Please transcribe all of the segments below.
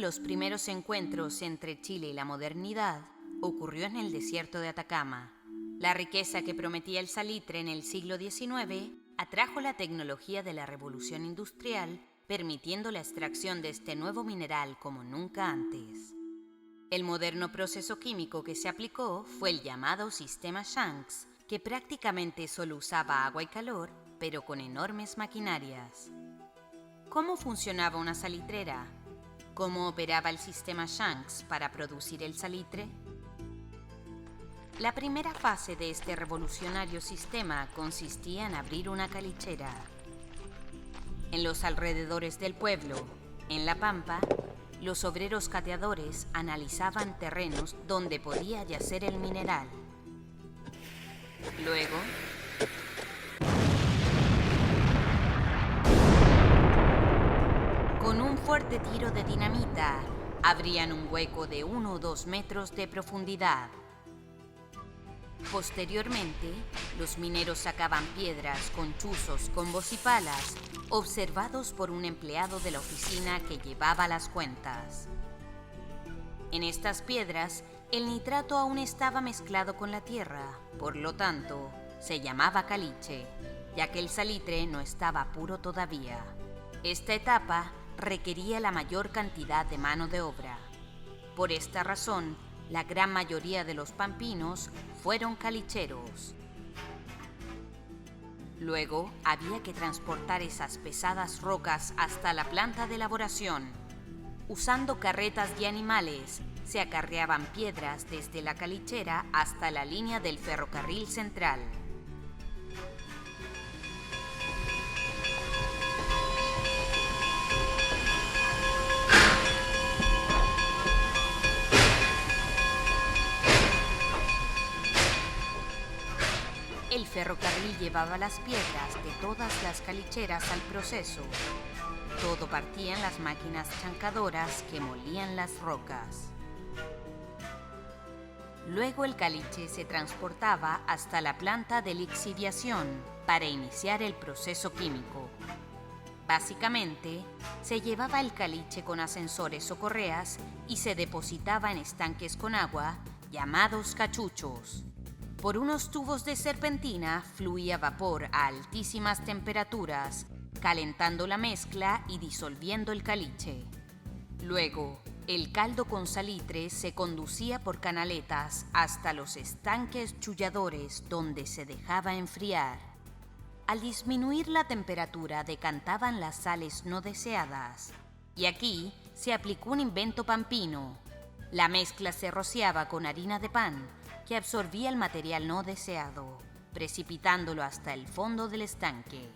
de los primeros encuentros entre Chile y la modernidad ocurrió en el desierto de Atacama. La riqueza que prometía el salitre en el siglo XIX atrajo la tecnología de la revolución industrial, permitiendo la extracción de este nuevo mineral como nunca antes. El moderno proceso químico que se aplicó fue el llamado sistema Shanks, que prácticamente solo usaba agua y calor, pero con enormes maquinarias. ¿Cómo funcionaba una salitrera? ¿Cómo operaba el sistema Shanks para producir el salitre? La primera fase de este revolucionario sistema consistía en abrir una calichera. En los alrededores del pueblo, en La Pampa, los obreros cateadores analizaban terrenos donde podía yacer el mineral. Luego, con un fuerte tiro de dinamita, abrían un hueco de 1 o 2 metros de profundidad. Posteriormente, los mineros sacaban piedras con chuzos, combos y palas, observados por un empleado de la oficina que llevaba las cuentas. En estas piedras, el nitrato aún estaba mezclado con la tierra, por lo tanto, se llamaba caliche, ya que el salitre no estaba puro todavía. Esta etapa requería la mayor cantidad de mano de obra. Por esta razón, la gran mayoría de los pampinos fueron calicheros. Luego había que transportar esas pesadas rocas hasta la planta de elaboración. Usando carretas de animales, se acarreaban piedras desde la calichera hasta la línea del ferrocarril central. El ferrocarril llevaba las piedras de todas las calicheras al proceso. Todo partía en las máquinas chancadoras que molían las rocas. Luego el caliche se transportaba hasta la planta de lixiviación para iniciar el proceso químico. Básicamente, se llevaba el caliche con ascensores o correas y se depositaba en estanques con agua, llamados cachuchos. Por unos tubos de serpentina fluía vapor a altísimas temperaturas, calentando la mezcla y disolviendo el caliche. Luego, el caldo con salitre se conducía por canaletas hasta los estanques chulladores donde se dejaba enfriar. Al disminuir la temperatura decantaban las sales no deseadas. Y aquí se aplicó un invento pampino. La mezcla se rociaba con harina de pan, que absorbía el material no deseado, precipitándolo hasta el fondo del estanque.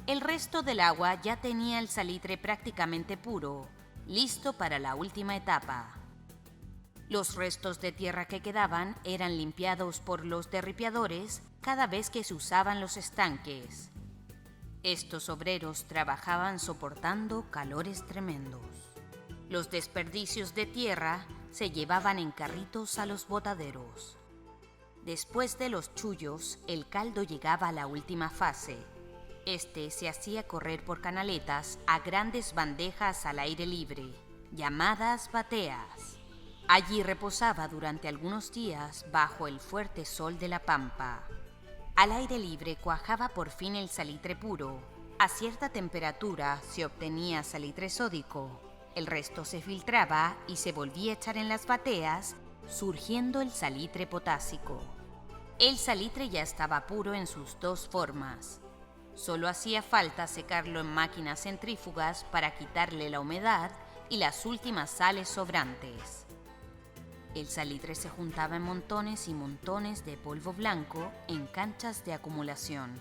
El resto del agua ya tenía el salitre prácticamente puro, listo para la última etapa. Los restos de tierra que quedaban eran limpiados por los derripiadores cada vez que se usaban los estanques. Estos obreros trabajaban soportando calores tremendos. Los desperdicios de tierra se llevaban en carritos a los botaderos. Después de los chullos, el caldo llegaba a la última fase. Este se hacía correr por canaletas a grandes bandejas al aire libre, llamadas bateas. Allí reposaba durante algunos días bajo el fuerte sol de la pampa. Al aire libre cuajaba por fin el salitre puro. A cierta temperatura se obtenía salitre sódico. El resto se filtraba y se volvía a echar en las bateas, surgiendo el salitre potásico. El salitre ya estaba puro en sus dos formas. Solo hacía falta secarlo en máquinas centrífugas para quitarle la humedad y las últimas sales sobrantes. El salitre se juntaba en montones y montones de polvo blanco en canchas de acumulación.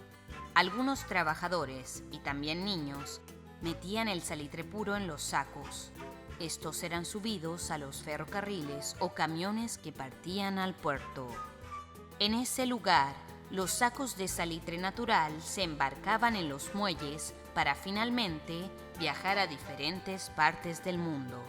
Algunos trabajadores, y también niños, metían el salitre puro en los sacos. Estos eran subidos a los ferrocarriles o camiones que partían al puerto. En ese lugar, los sacos de salitre natural se embarcaban en los muelles para finalmente viajar a diferentes partes del mundo.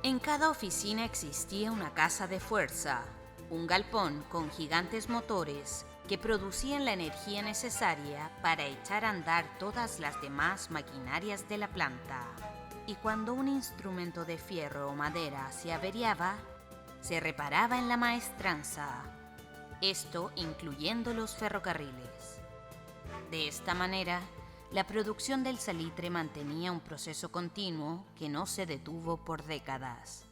En cada oficina existía una casa de fuerza, un galpón con gigantes motores que producían la energía necesaria para echar a andar todas las demás maquinarias de la planta. y cuando un instrumento de fierro o madera se averiaba, se reparaba en la maestranza, esto incluyendo los ferrocarriles. De esta manera, la producción del salitre mantenía un proceso continuo que no se detuvo por décadas.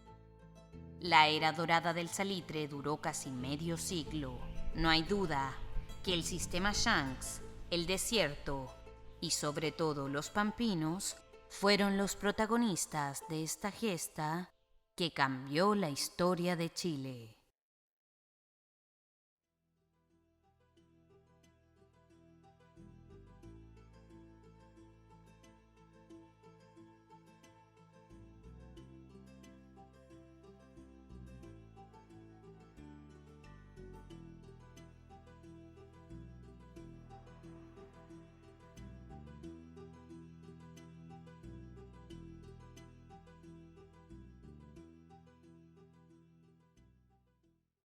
La era dorada del salitre duró casi medio siglo. No hay duda que el sistema Shanks, el desierto y sobre todo los pampinos fueron los protagonistas de esta gesta que cambió la historia de Chile.